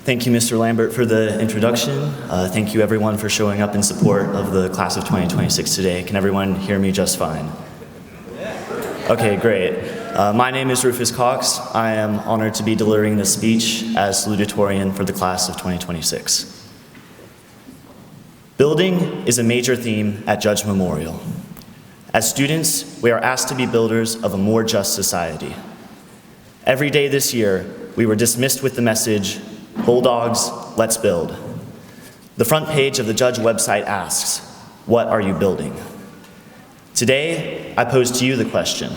Thank you, Mr. Lambert, for the introduction. Thank you, everyone, for showing up in support of the class of 2026 today. Can everyone hear me just fine? Okay, great. My name is Rufus Cox. I am honored to be delivering this speech as Salutatorian for the class of 2026. Building is a major theme at Judge Memorial. As students, we are asked to be builders of a more just society. Every day this year, we were dismissed with the message, "Bulldogs, let's build." The front page of the Judge website asks, "What are you building?" Today, I pose to you the question,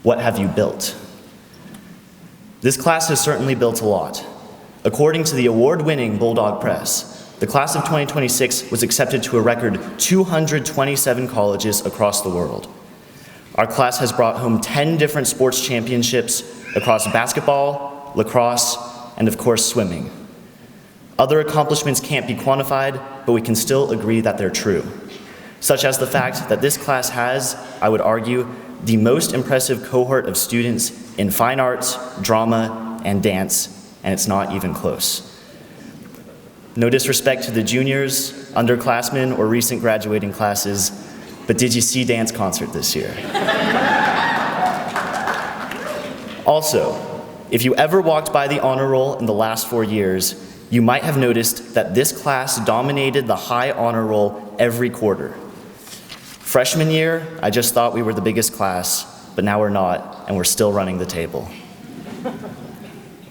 what have you built? This class has certainly built a lot. According to the award-winning Bulldog Press, the class of 2026 was accepted to a record 227 colleges across the world. Our class has brought home 10 different sports championships across basketball, lacrosse, and of course swimming. Other accomplishments can't be quantified, but we can still agree that they're true, such as the fact that this class has, I would argue, the most impressive cohort of students in fine arts, drama, and dance, and it's not even close. No disrespect to the juniors, underclassmen, or recent graduating classes, but did you see dance concert this year? Also, if you ever walked by the honor roll in the last 4 years, you might have noticed that this class dominated the high honor roll every quarter. Freshman year, I just thought we were the biggest class, but now we're not, and we're still running the table.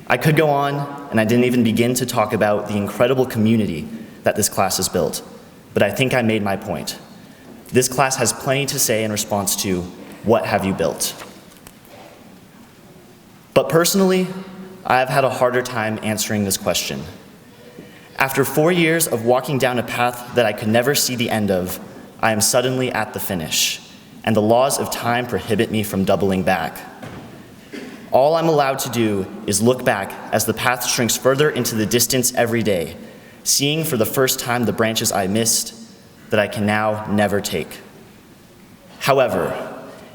I could go on, and I didn't even begin to talk about the incredible community that this class has built, but I think I made my point. This class has plenty to say in response to, what have you built? But personally, I have had a harder time answering this question. After 4 years of walking down a path that I could never see the end of, I am suddenly at the finish, and the laws of time prohibit me from doubling back. All I'm allowed to do is look back as the path shrinks further into the distance every day, seeing for the first time the branches I missed that I can now never take. However,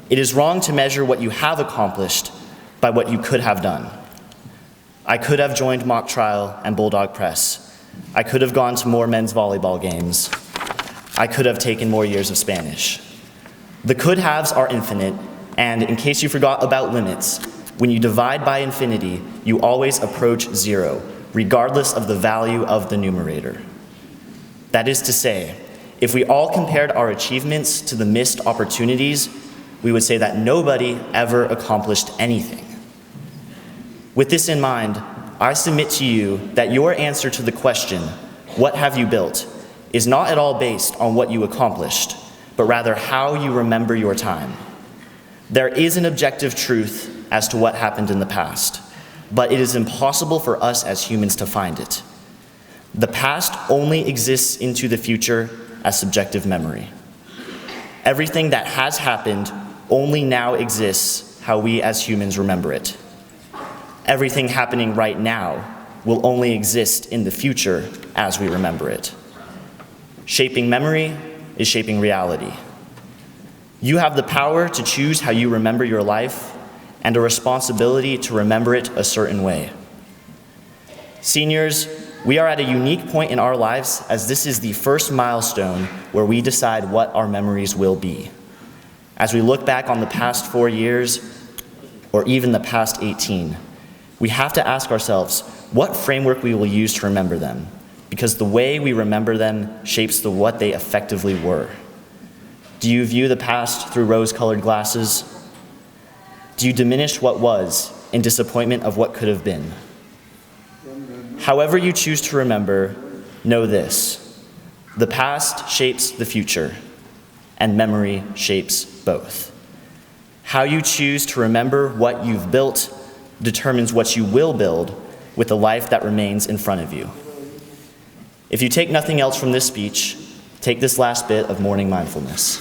it is wrong to measure what you have accomplished by what you could have done. I could have joined mock trial and Bulldog Press. I could have gone to more men's volleyball games. I could have taken more years of Spanish. The could-haves are infinite, and in case you forgot about limits, when you divide by infinity, you always approach zero, regardless of the value of the numerator. That is to say, if we all compared our achievements to the missed opportunities, we would say that nobody ever accomplished anything. With this in mind, I submit to you that your answer to the question, what have you built, is not at all based on what you accomplished, but rather how you remember your time. There is an objective truth as to what happened in the past, but it is impossible for us as humans to find it. The past only exists into the future as subjective memory. Everything that has happened only now exists how we as humans remember it. Everything happening right now will only exist in the future as we remember it. Shaping memory is shaping reality. You have the power to choose how you remember your life and a responsibility to remember it a certain way. Seniors, we are at a unique point in our lives as this is the first milestone where we decide what our memories will be. As we look back on the past 4 years, or even the past 18, we have to ask ourselves what framework we will use to remember them, because the way we remember them shapes what they effectively were. Do you view the past through rose-colored glasses? Do you diminish what was in disappointment of what could have been? However you choose to remember, know this: the past shapes the future, and memory shapes both. How you choose to remember what you've built determines what you will build with the life that remains in front of you. If you take nothing else from this speech, take this last bit of morning mindfulness.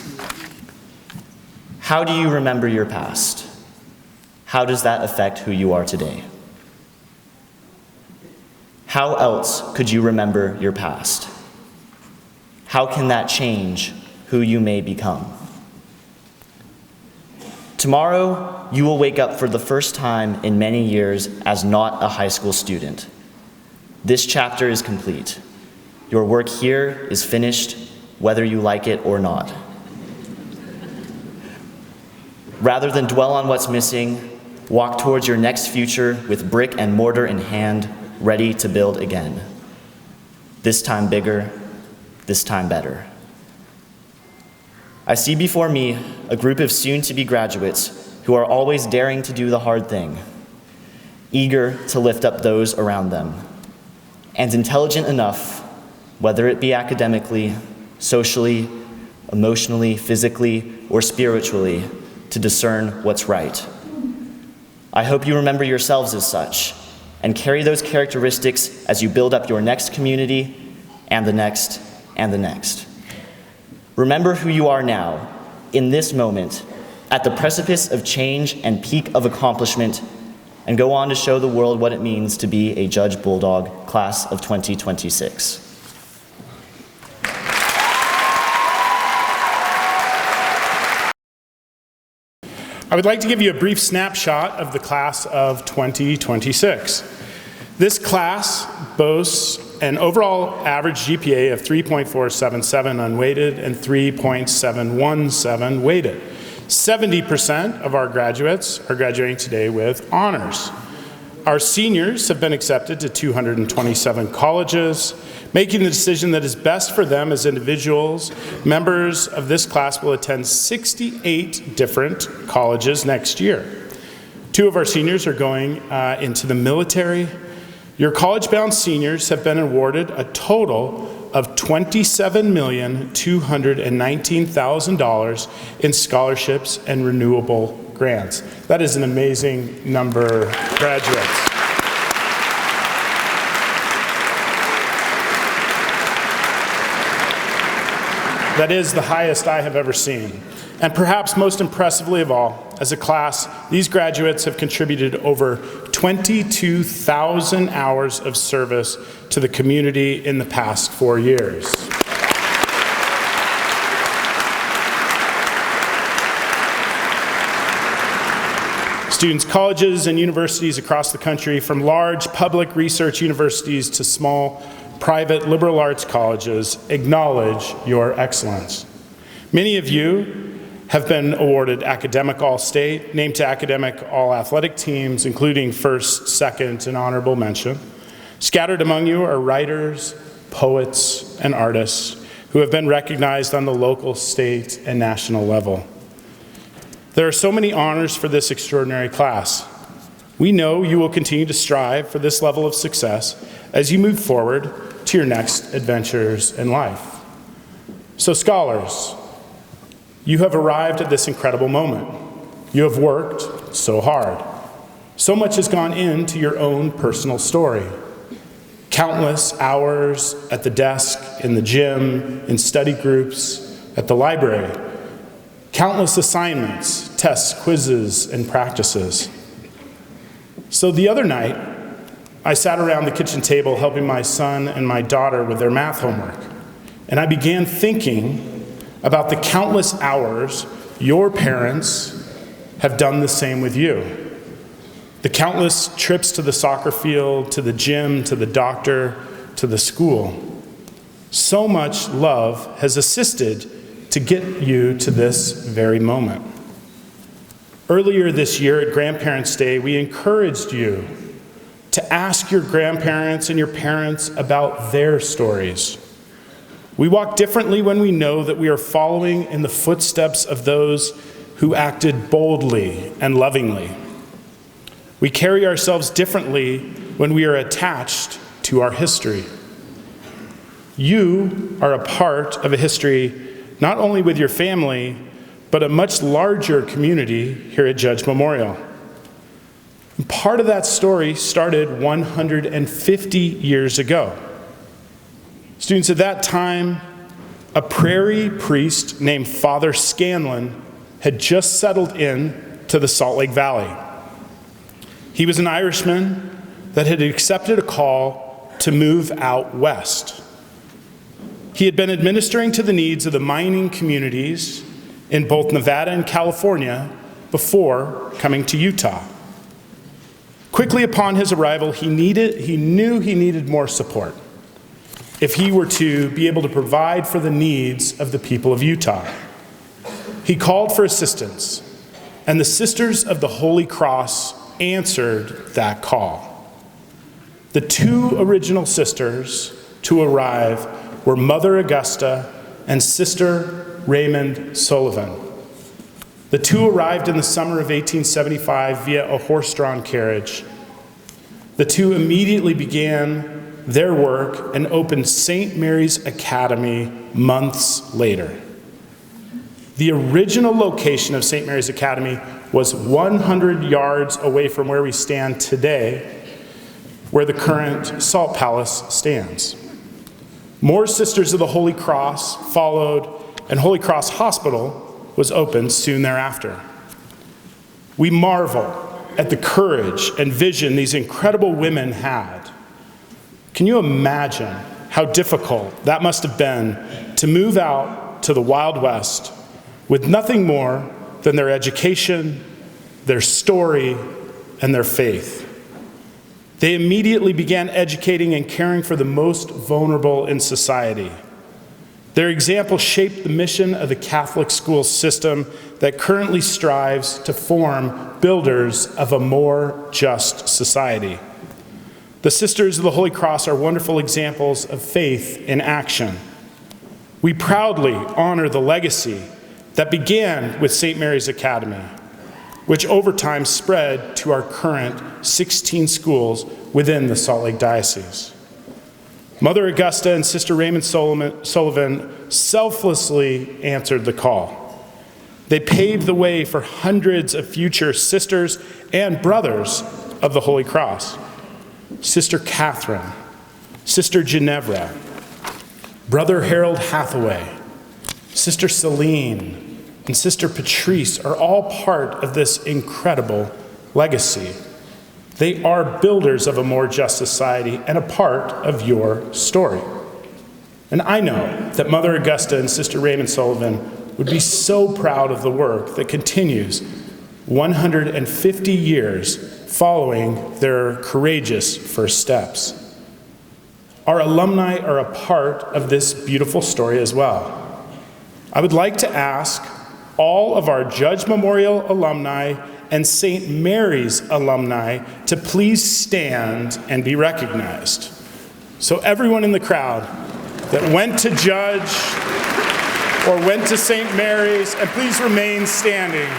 How do you remember your past? How does that affect who you are today? How else could you remember your past? How can that change who you may become? Tomorrow, you will wake up for the first time in many years as not a high school student. This chapter is complete. Your work here is finished, whether you like it or not. Rather than dwell on what's missing, walk towards your next future with brick and mortar in hand, ready to build again. This time bigger, this time better. I see before me a group of soon-to-be graduates who are always daring to do the hard thing, eager to lift up those around them, and intelligent enough, whether it be academically, socially, emotionally, physically, or spiritually, to discern what's right. I hope you remember yourselves as such, and carry those characteristics as you build up your next community, and the next, and the next. Remember who you are now, in this moment, at the precipice of change and peak of accomplishment, and go on to show the world what it means to be a Judge Bulldog class of 2026. I would like to give you a brief snapshot of the class of 2026. This class boasts an overall average GPA of 3.477 unweighted and 3.717 weighted. 70% of our graduates are graduating today with honors. Our seniors have been accepted to 227 colleges, making the decision that is best for them as individuals. Members of this class will attend 68 different colleges next year. 2 of our seniors are going into the military. Your college-bound seniors have been awarded a total of $27,219,000 in scholarships and renewable grants. That is an amazing number of graduates. That is the highest I have ever seen. And perhaps most impressively of all, as a class, these graduates have contributed over 22,000 hours of service to the community in the past 4 years. Students, colleges, and universities across the country, from large public research universities to small private liberal arts colleges, acknowledge your excellence. Many of you have been awarded Academic All-State, named to Academic All-Athletic teams, including first, second, and honorable mention. Scattered among you are writers, poets, and artists who have been recognized on the local, state, and national level. There are so many honors for this extraordinary class. We know you will continue to strive for this level of success as you move forward to your next adventures in life. So scholars, you have arrived at this incredible moment. You have worked so hard. So much has gone into your own personal story. Countless hours at the desk, in the gym, in study groups, at the library. Countless assignments, tests, quizzes, and practices. So the other night, I sat around the kitchen table helping my son and my daughter with their math homework, and I began thinking about the countless hours your parents have done the same with you. The countless trips to the soccer field, to the gym, to the doctor, to the school. So much love has assisted to get you to this very moment. Earlier this year at Grandparents' Day, we encouraged you to ask your grandparents and your parents about their stories. We walk differently when we know that we are following in the footsteps of those who acted boldly and lovingly. We carry ourselves differently when we are attached to our history. You are a part of a history not only with your family, but a much larger community here at Judge Memorial. And part of that story started 150 years ago. Students, at that time, a prairie priest named Father Scanlon had just settled in to the Salt Lake Valley. He was an Irishman that had accepted a call to move out west. He had been administering to the needs of the mining communities in both Nevada and California before coming to Utah. Quickly upon his arrival, he knew he needed more support if he were to be able to provide for the needs of the people of Utah. He called for assistance, and the Sisters of the Holy Cross answered that call. The two original sisters to arrive were Mother Augusta and Sister Raymond Sullivan. The two arrived in the summer of 1875 via a horse-drawn carriage. The two immediately began their work and opened St. Mary's Academy months later. The original location of St. Mary's Academy was 100 yards away from where we stand today, where the current Salt Palace stands. More Sisters of the Holy Cross followed, and Holy Cross Hospital was opened soon thereafter. We marvel at the courage and vision these incredible women had. Can you imagine how difficult that must have been to move out to the Wild West with nothing more than their education, their story, and their faith? They immediately began educating and caring for the most vulnerable in society. Their example shaped the mission of the Catholic school system that currently strives to form builders of a more just society. The Sisters of the Holy Cross are wonderful examples of faith in action. We proudly honor the legacy that began with St. Mary's Academy, which over time spread to our current 16 schools within the Salt Lake Diocese. Mother Augusta and Sister Raymond Sullivan selflessly answered the call. They paved the way for hundreds of future sisters and brothers of the Holy Cross. Sister Catherine, Sister Ginevra, Brother Harold Hathaway, Sister Celine, and Sister Patrice are all part of this incredible legacy. They are builders of a more just society and a part of your story. And I know that Mother Augusta and Sister Raymond Sullivan would be so proud of the work that continues 150 years following their courageous first steps. Our alumni are a part of this beautiful story as well. I would like to ask all of our Judge Memorial alumni and St. Mary's alumni to please stand and be recognized. So everyone in the crowd that went to Judge or went to St. Mary's, and please remain standing.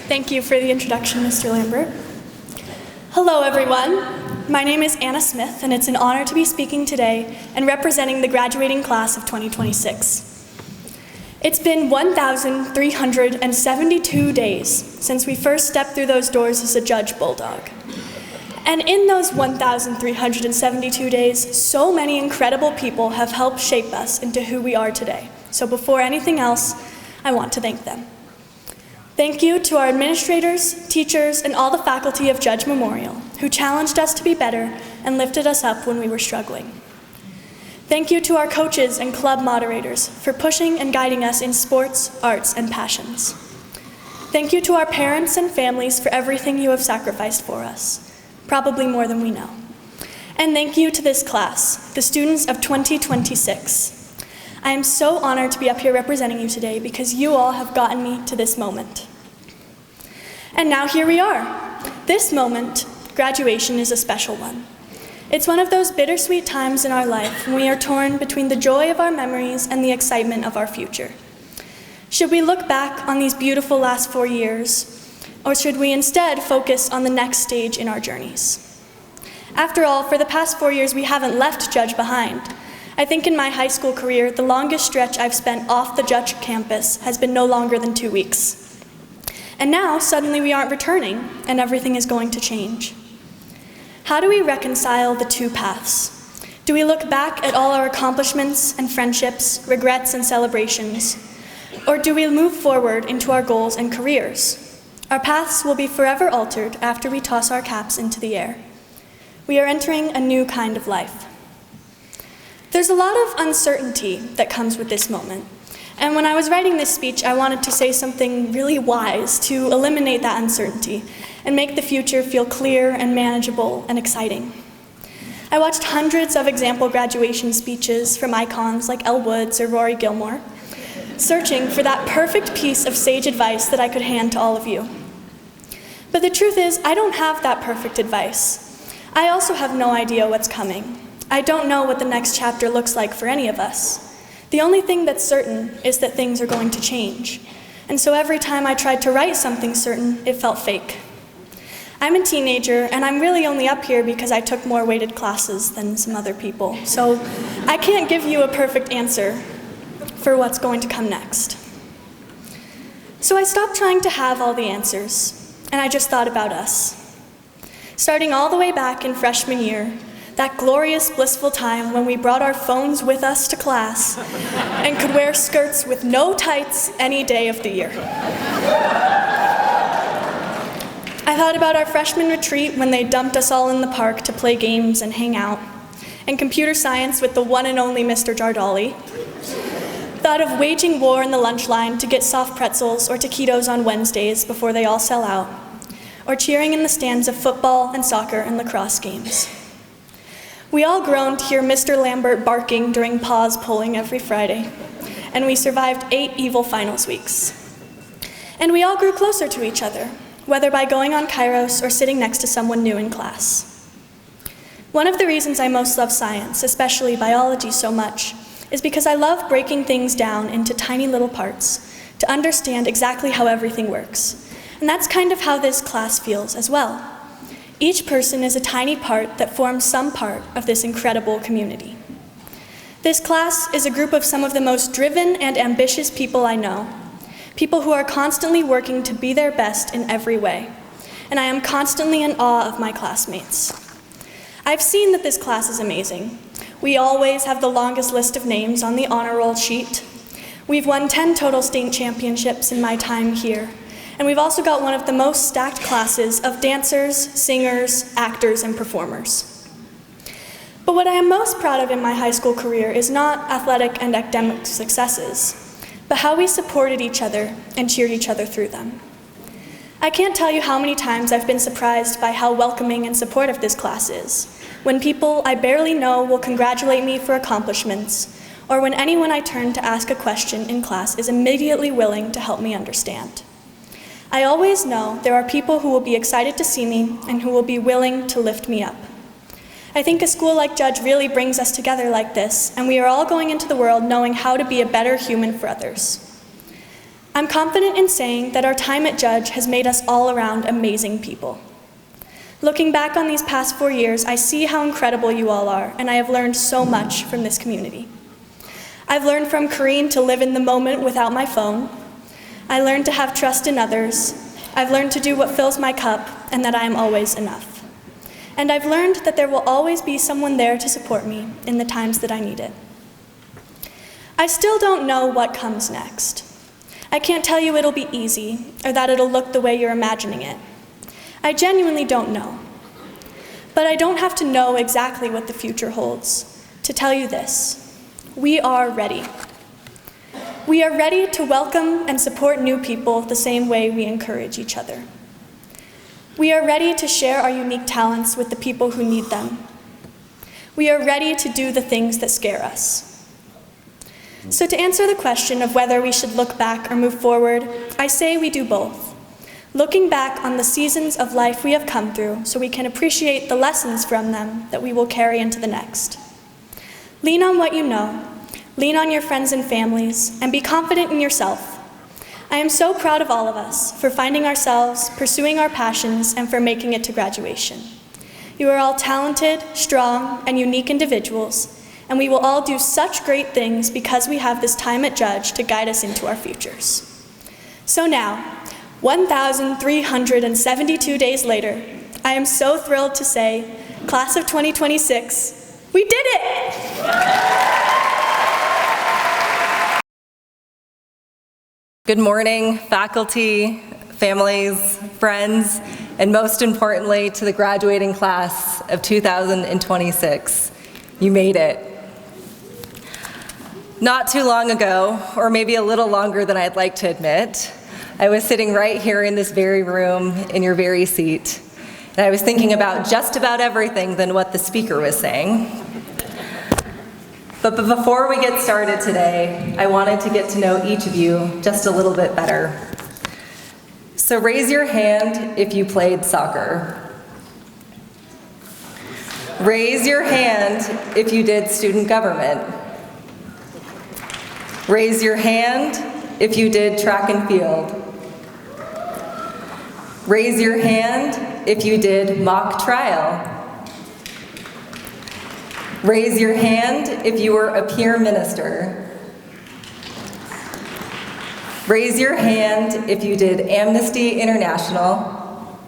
Thank you for the introduction, Mr. Lambert. Hello, everyone. My name is Anna Smith, and it's an honor to be speaking today and representing the graduating class of 2026. It's been 1,372 days since we first stepped through those doors as a Judge Bulldog. And in those 1,372 days, so many incredible people have helped shape us into who we are today. So before anything else, I want to thank them. Thank you to our administrators, teachers, and all the faculty of Judge Memorial, who challenged us to be better and lifted us up when we were struggling. Thank you to our coaches and club moderators for pushing and guiding us in sports, arts, and passions. Thank you to our parents and families for everything you have sacrificed for us, probably more than we know. And thank you to this class, the students of 2026. I am so honored to be up here representing you today because you all have gotten me to this moment. And now here we are. This moment, graduation, is a special one. It's one of those bittersweet times in our life when we are torn between the joy of our memories and the excitement of our future. Should we look back on these beautiful last 4 years, or should we instead focus on the next stage in our journeys? After all, for the past 4 years, we haven't left Judge behind. I think in my high school career, the longest stretch I've spent off the Judge campus has been no longer than 2 weeks. And now, suddenly we aren't returning, and everything is going to change. How do we reconcile the two paths? Do we look back at all our accomplishments and friendships, regrets and celebrations? Or do we move forward into our goals and careers? Our paths will be forever altered after we toss our caps into the air. We are entering a new kind of life. There's a lot of uncertainty that comes with this moment, And when I was writing this speech, I wanted to say something really wise to eliminate that uncertainty and make the future feel clear and manageable and exciting. I watched hundreds of example graduation speeches from icons like Elle Woods or Rory Gilmore, searching for that perfect piece of sage advice that I could hand to all of you. But the truth is, I don't have that perfect advice. I also have no idea what's coming. I don't know what the next chapter looks like for any of us. The only thing that's certain is that things are going to change. And so every time I tried to write something certain, it felt fake. I'm a teenager, and I'm really only up here because I took more weighted classes than some other people. So I can't give you a perfect answer for what's going to come next. So I stopped trying to have all the answers, and I just thought about us. Starting all the way back in freshman year, that glorious, blissful time when we brought our phones with us to class and could wear skirts with no tights any day of the year. I thought about our freshman retreat when they dumped us all in the park to play games and hang out, and computer science with the one and only Mr. Jardali. Thought of waging war in the lunch line to get soft pretzels or taquitos on Wednesdays before they all sell out, or cheering in the stands of football and soccer and lacrosse games. We all groaned to hear Mr. Lambert barking during pause polling every Friday, and we survived 8 evil finals weeks. And we all grew closer to each other, whether by going on Kairos or sitting next to someone new in class. One of the reasons I most love science, especially biology, so much, is because I love breaking things down into tiny little parts to understand exactly how everything works. And that's kind of how this class feels as well. Each person is a tiny part that forms some part of this incredible community. This class is a group of some of the most driven and ambitious people I know. People who are constantly working to be their best in every way, and I am constantly in awe of my classmates. I've seen that this class is amazing. We always have the longest list of names on the honor roll sheet. We've won 10 total state championships in my time here, and we've also got one of the most stacked classes of dancers, singers, actors, and performers. But what I am most proud of in my high school career is not athletic and academic successes, but how we supported each other and cheered each other through them. I can't tell you how many times I've been surprised by how welcoming and supportive this class is, when people I barely know will congratulate me for accomplishments, or when anyone I turn to ask a question in class is immediately willing to help me understand. I always know there are people who will be excited to see me and who will be willing to lift me up. I think a school like Judge really brings us together like this, and we are all going into the world knowing how to be a better human for others. I'm confident in saying that our time at Judge has made us all around amazing people. Looking back on these past 4 years, I see how incredible you all are, and I have learned so much from this community. I've learned from Kareen to live in the moment without my phone. I learned to have trust in others. I've learned to do what fills my cup, and that I am always enough. And I've learned that there will always be someone there to support me in the times that I need it. I still don't know what comes next. I can't tell you it'll be easy, or that it'll look the way you're imagining it. I genuinely don't know. But I don't have to know exactly what the future holds to tell you this: we are ready. We are ready to welcome and support new people the same way we encourage each other. We are ready to share our unique talents with the people who need them. We are ready to do the things that scare us. So to answer the question of whether we should look back or move forward, I say we do both. Looking back on the seasons of life we have come through so we can appreciate the lessons from them that we will carry into the next. Lean on what you know, lean on your friends and families, and be confident in yourself. I am so proud of all of us for finding ourselves, pursuing our passions, and for making it to graduation. You are all talented, strong, and unique individuals, and we will all do such great things because we have this time at Judge to guide us into our futures. So now, 1,372 days later, I am so thrilled to say, Class of 2026, we did it! Good morning, faculty, families, friends, and most importantly, to the graduating class of 2026. You made it. Not too long ago, or maybe a little longer than I'd like to admit, I was sitting right here in this very room, in your very seat, and I was thinking about just about everything than what the speaker was saying. But before we get started today, I wanted to get to know each of you just a little bit better. So raise your hand if you played soccer. Raise your hand if you did student government. Raise your hand if you did track and field. Raise your hand if you did mock trial. Raise your hand if you were a peer minister. Raise your hand if you did Amnesty International.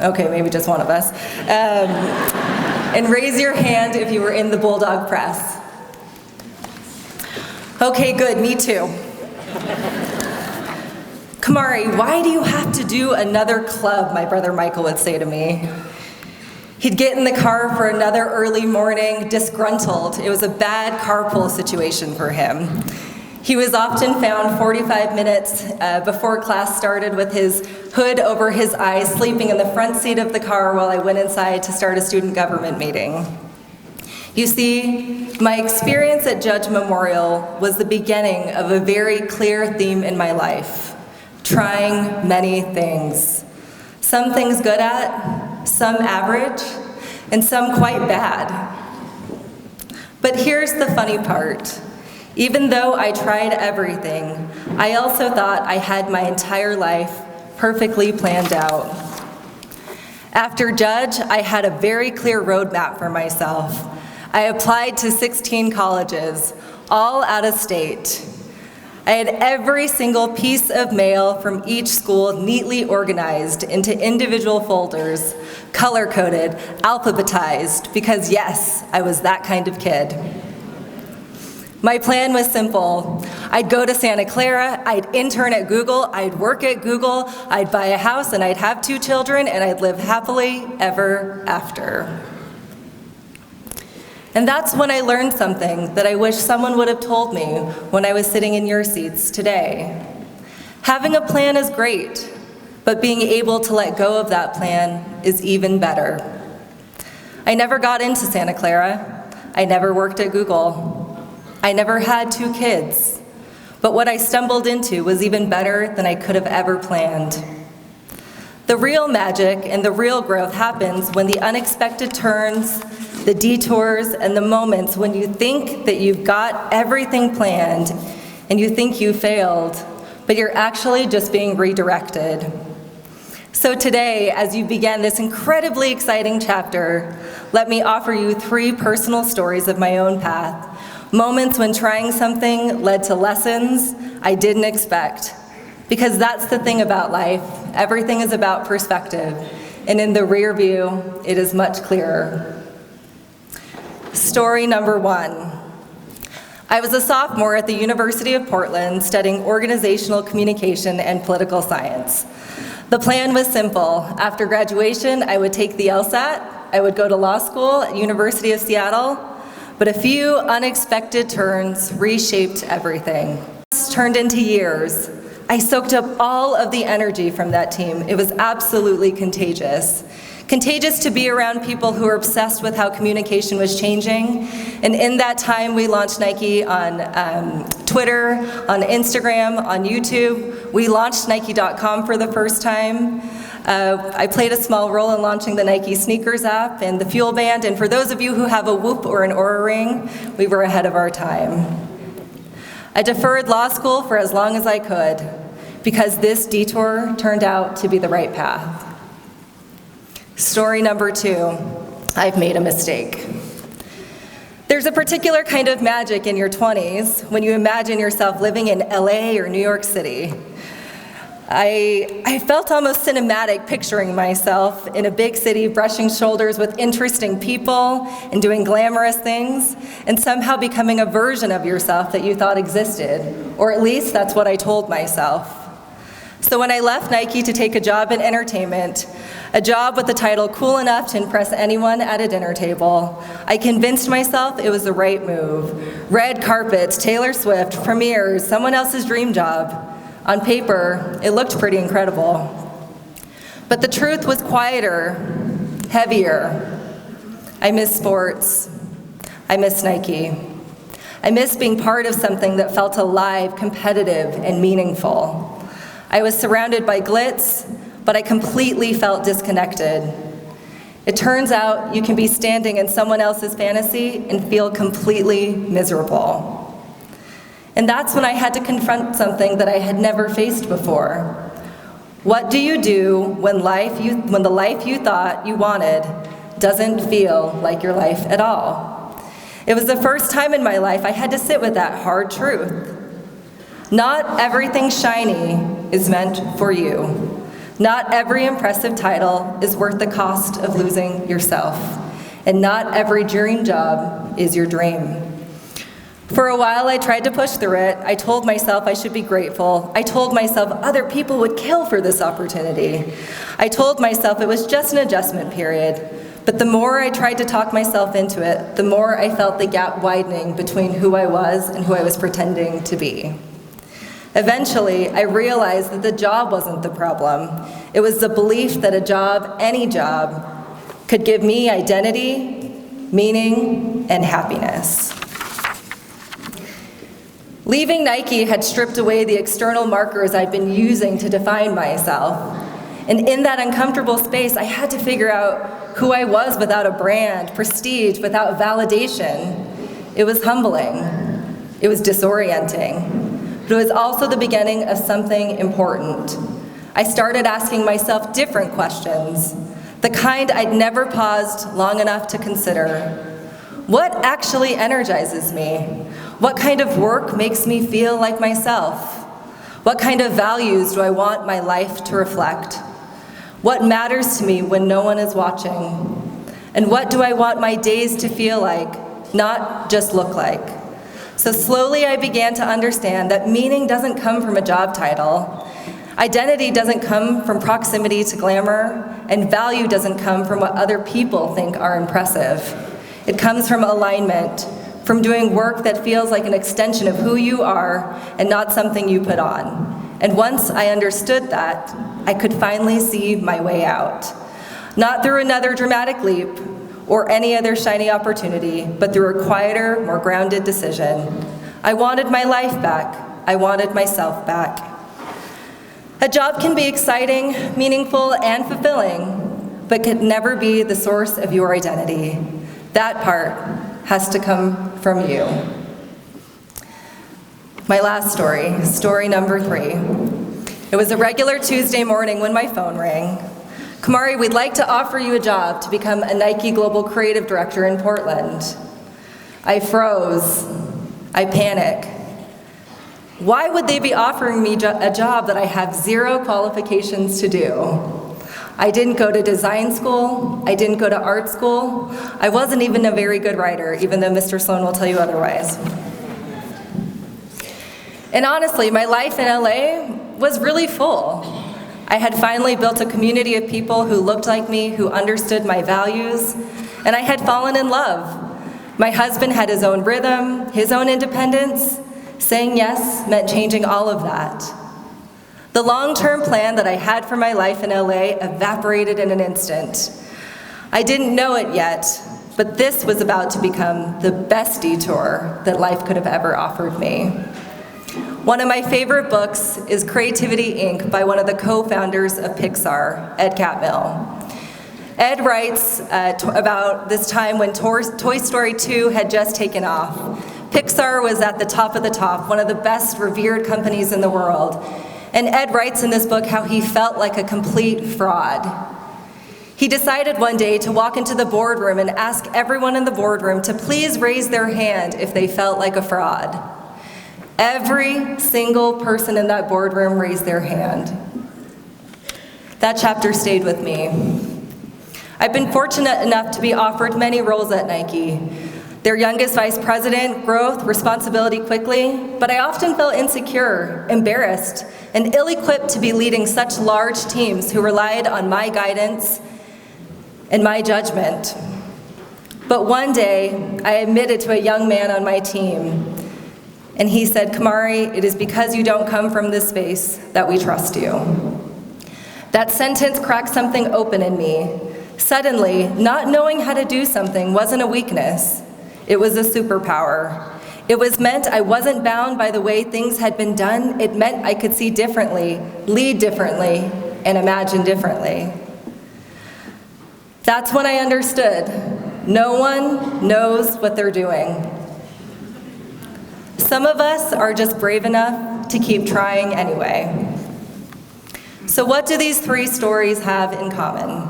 Okay, maybe just one of us. And raise your hand if you were in the Bulldog Press. Okay, good, me too. Kamauri, why do you have to do another club, my brother Michael would say to me. He'd get in the car for another early morning, disgruntled. It was a bad carpool situation for him. He was often found 45 minutes before class started with his hood over his eyes, sleeping in the front seat of the car while I went inside to start a student government meeting. You see, my experience at Judge Memorial was the beginning of a very clear theme in my life, trying many things. Some things good at, some average, and some quite bad. But here's the funny part. Even though I tried everything, I also thought I had my entire life perfectly planned out. After Judge, I had a very clear roadmap for myself. I applied to 16 colleges, all out of state. I had every single piece of mail from each school neatly organized into individual folders, color-coded, alphabetized, because yes, I was that kind of kid. My plan was simple. I'd go to Santa Clara, I'd intern at Google, I'd work at Google, I'd buy a house, and I'd have 2 children, and I'd live happily ever after. And that's when I learned something that I wish someone would have told me when I was sitting in your seats today. Having a plan is great, but being able to let go of that plan is even better. I never got into Santa Clara. I never worked at Google. I never had 2 kids. But what I stumbled into was even better than I could have ever planned. The real magic and the real growth happens when the unexpected turns, the detours, and the moments when you think that you've got everything planned and you think you failed, but you're actually just being redirected. So today, as you begin this incredibly exciting chapter, let me offer you 3 personal stories of my own path, moments when trying something led to lessons I didn't expect. Because that's the thing about life, everything is about perspective, and in the rear view, it is much clearer. Story number 1. I was a sophomore at the University of Portland studying organizational communication and political science. The plan was simple. After graduation, I would take the LSAT, I would go to law school at University of Seattle, but a few unexpected turns reshaped everything. It's turned into years. I soaked up all of the energy from that team. It was absolutely contagious. Contagious to be around people who are obsessed with how communication was changing. And in that time, we launched Nike on Twitter, on Instagram, on YouTube. We launched Nike.com for the first time. I played a small role in launching the Nike sneakers app and the Fuel Band. And for those of you who have a Whoop or an Oura Ring, we were ahead of our time. I deferred law school for as long as I could because this detour turned out to be the right path. Story number 2, I've made a mistake. There's a particular kind of magic in your 20s when you imagine yourself living in LA or New York City. I felt almost cinematic picturing myself in a big city brushing shoulders with interesting people and doing glamorous things and somehow becoming a version of yourself that you thought existed, or at least that's what I told myself. So when I left Nike to take a job in entertainment, A job with the title cool enough to impress anyone at a dinner table. I convinced myself it was the right move. Red carpets, Taylor Swift, premieres, someone else's dream job. On paper, it looked pretty incredible. But the truth was quieter, heavier. I miss sports. I miss Nike. I miss being part of something that felt alive, competitive, and meaningful. I was surrounded by glitz, but I completely felt disconnected. It turns out you can be standing in someone else's fantasy and feel completely miserable. And that's when I had to confront something that I had never faced before. What do you do when the life you thought you wanted doesn't feel like your life at all? It was the first time in my life I had to sit with that hard truth. Not everything shiny is meant for you. Not every impressive title is worth the cost of losing yourself. And not every dream job is your dream. For a while, I tried to push through it. I told myself I should be grateful. I told myself other people would kill for this opportunity. I told myself it was just an adjustment period. But the more I tried to talk myself into it, the more I felt the gap widening between who I was and who I was pretending to be. Eventually, I realized that the job wasn't the problem. It was the belief that a job, any job, could give me identity, meaning, and happiness. Leaving Nike had stripped away the external markers I'd been using to define myself. And in that uncomfortable space, I had to figure out who I was without a brand, prestige, without validation. It was humbling. It was disorienting. But it was also the beginning of something important. I started asking myself different questions, the kind I'd never paused long enough to consider. What actually energizes me? What kind of work makes me feel like myself? What kind of values do I want my life to reflect? What matters to me when no one is watching? And what do I want my days to feel like, not just look like? So slowly I began to understand that meaning doesn't come from a job title. Identity doesn't come from proximity to glamour, and value doesn't come from what other people think are impressive. It comes from alignment, from doing work that feels like an extension of who you are and not something you put on. And once I understood that, I could finally see my way out. Not through another dramatic leap or any other shiny opportunity, but through a quieter, more grounded decision. I wanted my life back. I wanted myself back. A job can be exciting, meaningful, and fulfilling, but can never be the source of your identity. That part has to come from you. My last story number 3. It was a regular Tuesday morning when my phone rang. Kamauri, we'd like to offer you a job to become a Nike Global Creative Director in Portland. I froze. I panicked. Why would they be offering me a job that I have 0 qualifications to do? I didn't go to design school. I didn't go to art school. I wasn't even a very good writer, even though Mr. Sloan will tell you otherwise. And honestly, my life in LA was really full. I had finally built a community of people who looked like me, who understood my values, and I had fallen in love. My husband had his own rhythm, his own independence. Saying yes meant changing all of that. The long-term plan that I had for my life in LA evaporated in an instant. I didn't know it yet, but this was about to become the best detour that life could have ever offered me. One of my favorite books is Creativity, Inc. by one of the co-founders of Pixar, Ed Catmull. Ed writes about this time when Toy Story 2 had just taken off. Pixar was at the top of the top, one of the best revered companies in the world. And Ed writes in this book how he felt like a complete fraud. He decided one day to walk into the boardroom and ask everyone in the boardroom to please raise their hand if they felt like a fraud. Every single person in that boardroom raised their hand. That chapter stayed with me. I've been fortunate enough to be offered many roles at Nike. Their youngest vice president, growth, responsibility quickly, but I often felt insecure, embarrassed, and ill-equipped to be leading such large teams who relied on my guidance and my judgment. But one day, I admitted to a young man on my team, and he said, "Kamauri, it is because you don't come from this space that we trust you." That sentence cracked something open in me. Suddenly, not knowing how to do something wasn't a weakness. It was a superpower. It was meant I wasn't bound by the way things had been done. It meant I could see differently, lead differently, and imagine differently. That's when I understood. No one knows what they're doing. Some of us are just brave enough to keep trying anyway. So what do these three stories have in common?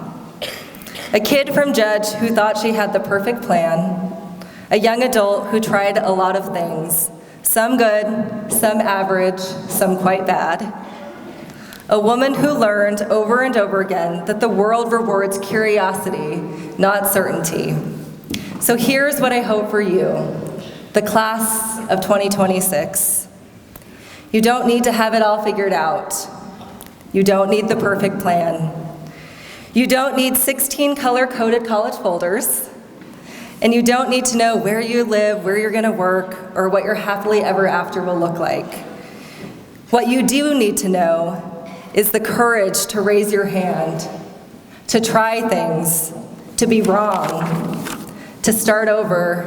A kid from Judge who thought she had the perfect plan, a young adult who tried a lot of things, some good, some average, some quite bad, a woman who learned over and over again that the world rewards curiosity, not certainty. So here's what I hope for you, the class of 2026. You don't need to have it all figured out. You don't need the perfect plan. You don't need 16 color-coded college folders. And you don't need to know where you live, where you're gonna work, or what your happily ever after will look like. What you do need to know is the courage to raise your hand, to try things, to be wrong, to start over,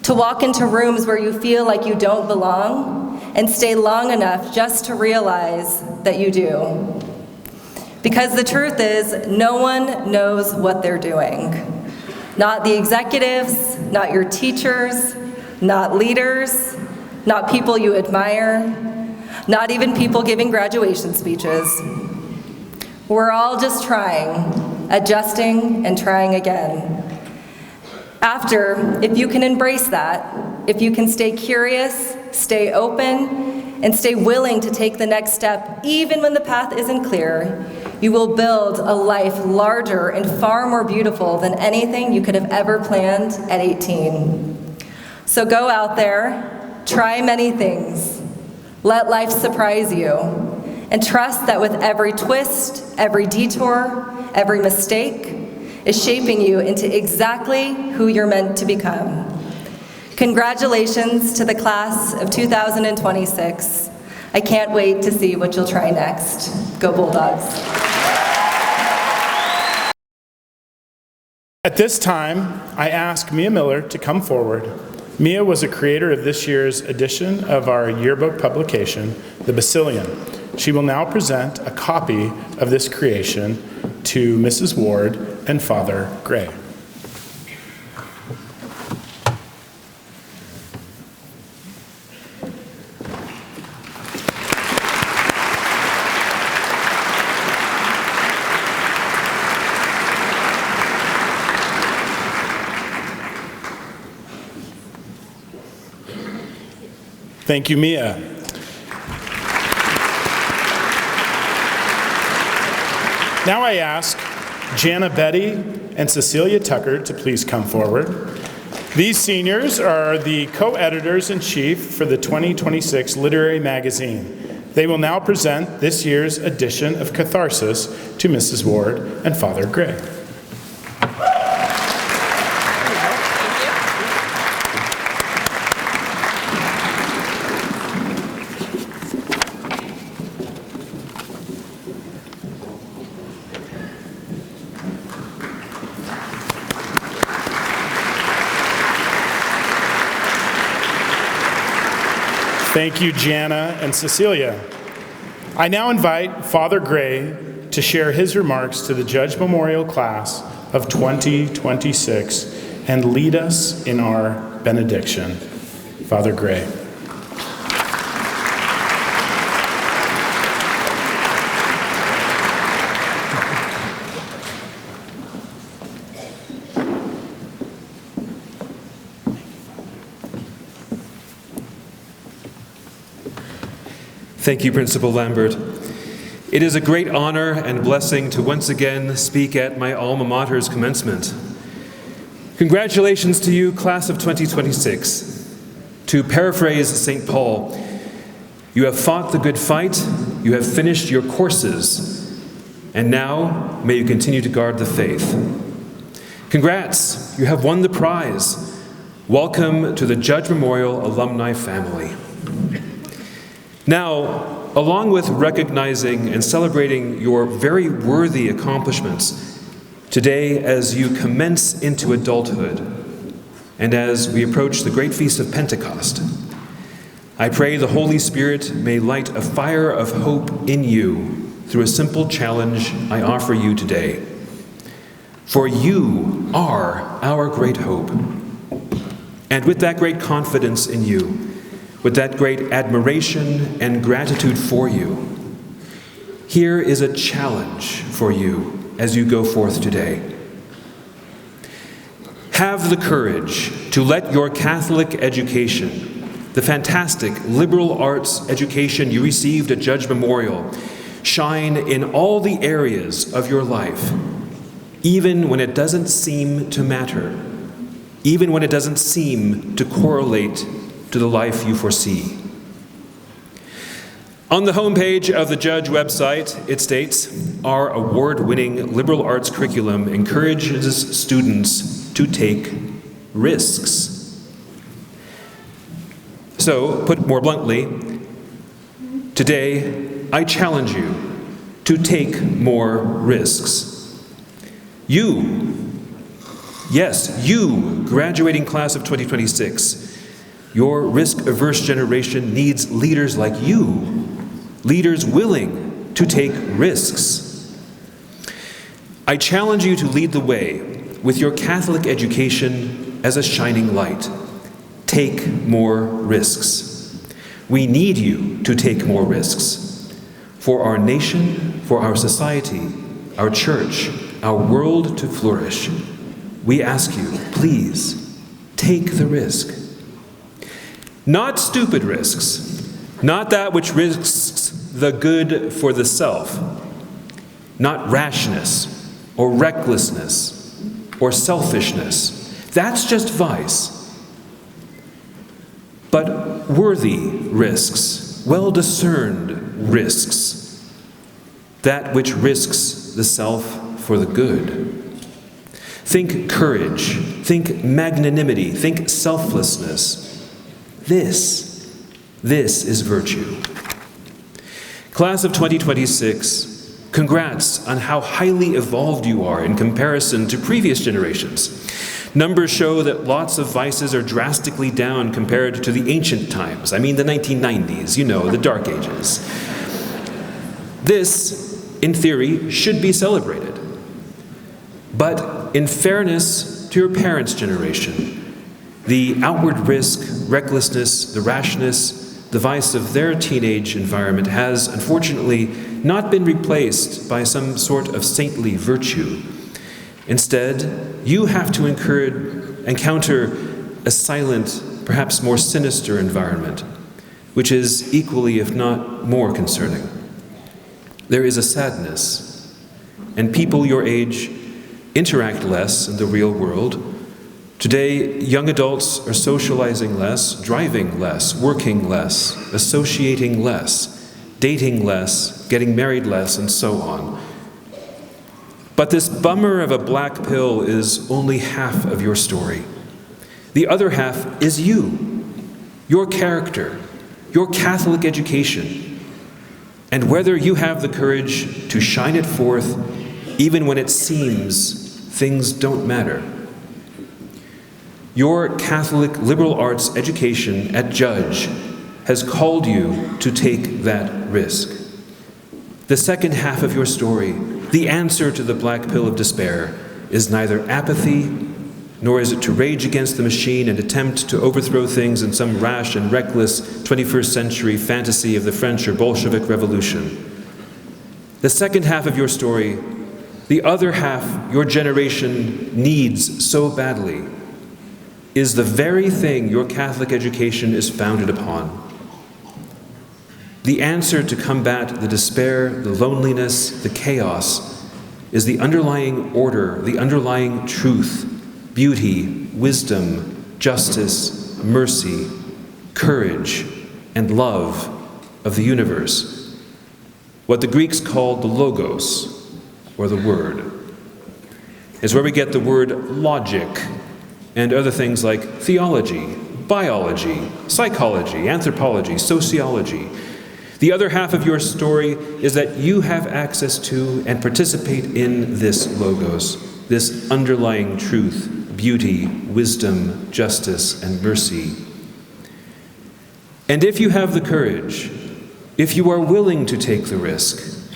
to walk into rooms where you feel like you don't belong, and stay long enough just to realize that you do. Because the truth is, no one knows what they're doing. Not the executives, not your teachers, not leaders, not people you admire, not even people giving graduation speeches. We're all just trying, adjusting, and trying again. After, if you can embrace that, if you can stay curious, stay open, and stay willing to take the next step, even when the path isn't clear, you will build a life larger and far more beautiful than anything you could have ever planned at 18. So go out there, try many things, let life surprise you, and trust that with every twist, every detour, every mistake is shaping you into exactly who you're meant to become. Congratulations to the class of 2026. I can't wait to see what you'll try next. Go Bulldogs. At this time, I ask Mia Miller to come forward. Mia was a creator of this year's edition of our yearbook publication, The Basilian. She will now present a copy of this creation to Mrs. Ward and Father Gray. Thank you, Mia. Now I ask Jana Betty and Cecilia Tucker to please come forward. These seniors are the co-editors-in-chief for the 2026 Literary Magazine. They will now present this year's edition of Catharsis to Mrs. Ward and Father Gray. Thank you, Jana and Cecilia. I now invite Father Gray to share his remarks to the Judge Memorial Class of 2026 and lead us in our benediction. Father Gray. Thank you, Principal Lambert. It is a great honor and blessing to once again speak at my alma mater's commencement. Congratulations to you, class of 2026. To paraphrase St. Paul, you have fought the good fight, you have finished your courses, and now may you continue to guard the faith. Congrats, you have won the prize. Welcome to the Judge Memorial Alumni family. Now, along with recognizing and celebrating your very worthy accomplishments, today as you commence into adulthood, and as we approach the great feast of Pentecost, I pray the Holy Spirit may light a fire of hope in you through a simple challenge I offer you today. For you are our great hope. And with that great confidence in you, with that great admiration and gratitude for you, here is a challenge for you as you go forth today. Have the courage to let your Catholic education, the fantastic liberal arts education you received at Judge Memorial, shine in all the areas of your life, even when it doesn't seem to matter, even when it doesn't seem to correlate to the life you foresee. On the homepage of the Judge website, it states, our award-winning liberal arts curriculum encourages students to take risks. So, put more bluntly, today I challenge you to take more risks. You, yes, you, graduating class of 2026, your risk-averse generation needs leaders like you, leaders willing to take risks. I challenge you to lead the way with your Catholic education as a shining light. Take more risks. We need you to take more risks for our nation, for our society, our church, our world to flourish. We ask you, please, take the risk. Not stupid risks, not that which risks the good for the self, not rashness or recklessness or selfishness. That's just vice. But worthy risks, well-discerned risks, that which risks the self for the good. Think courage, think magnanimity, think selflessness. This is virtue. Class of 2026, congrats on how highly evolved you are in comparison to previous generations. Numbers show that lots of vices are drastically down compared to the ancient times. I mean the 1990s, the Dark Ages. This, in theory, should be celebrated. But in fairness to your parents' generation, the outward risk, recklessness, the rashness, the vice of their teenage environment has, unfortunately, not been replaced by some sort of saintly virtue. Instead, you have to encounter a silent, perhaps more sinister environment, which is equally, if not more, concerning. There is a sadness, and people your age interact less in the real world. Today, young adults are socializing less, driving less, working less, associating less, dating less, getting married less, and so on. But this bummer of a black pill is only half of your story. The other half is you, your character, your Catholic education, and whether you have the courage to shine it forth even when it seems things don't matter. Your Catholic liberal arts education at Judge has called you to take that risk. The second half of your story, the answer to the black pill of despair, is neither apathy, nor is it to rage against the machine and attempt to overthrow things in some rash and reckless 21st century fantasy of the French or Bolshevik Revolution. The second half of your story, the other half your generation needs so badly, is the very thing your Catholic education is founded upon. The answer to combat the despair, the loneliness, the chaos is the underlying order, the underlying truth beauty, wisdom, justice, mercy, courage, and love of the universe, what the Greeks called the logos, or the word. It's where we get the word logic and other things like theology, biology, psychology, anthropology, sociology. The other half of your story is that you have access to and participate in this logos, this underlying truth, beauty, wisdom, justice, and mercy. And if you have the courage, if you are willing to take the risk,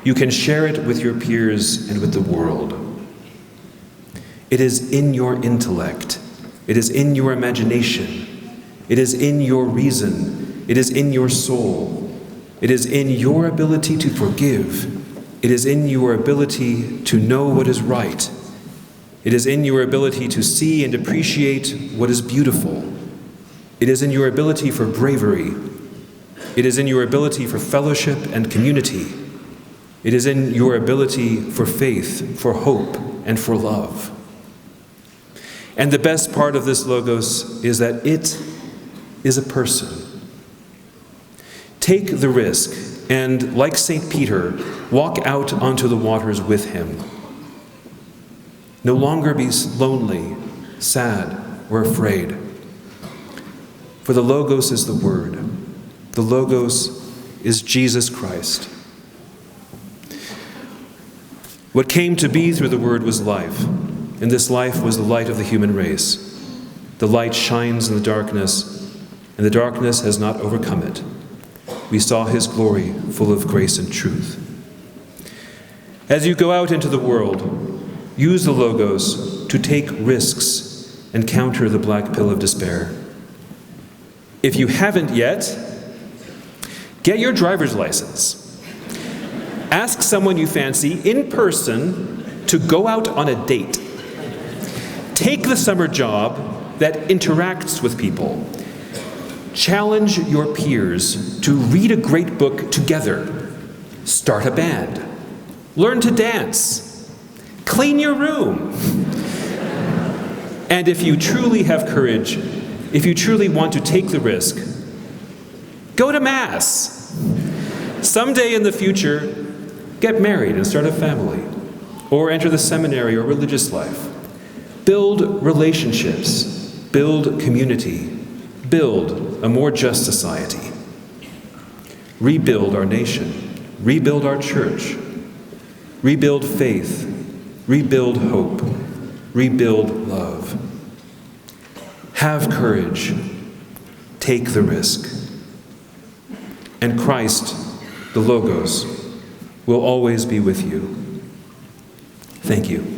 you can share it with your peers and with the world. It is in your intellect. It is in your imagination. It is in your reason. It is in your soul. It is in your ability to forgive. It is in your ability to know what is right. It is in your ability to see and appreciate what is beautiful. It is in your ability for bravery. It is in your ability for fellowship and community. It is in your ability for faith, for hope, and for love. And the best part of this logos is that it is a person. Take the risk and, like St. Peter, walk out onto the waters with him. No longer be lonely, sad, or afraid. For the logos is the word. The logos is Jesus Christ. What came to be through the word was life, and this life was the light of the human race. The light shines in the darkness, and the darkness has not overcome it. We saw his glory full of grace and truth. As you go out into the world, use the logos to take risks and counter the black pill of despair. If you haven't yet, get your driver's license. Ask someone you fancy in person to go out on a date. Take the summer job that interacts with people. Challenge your peers to read a great book together. Start a band. Learn to dance. Clean your room. And if you truly have courage, if you truly want to take the risk, go to Mass. Someday in the future, get married and start a family, or enter the seminary or religious life. Build relationships, build community, build a more just society. Rebuild our nation, rebuild our church, rebuild faith, rebuild hope, rebuild love. Have courage, take the risk. And Christ, the Logos, will always be with you. Thank you.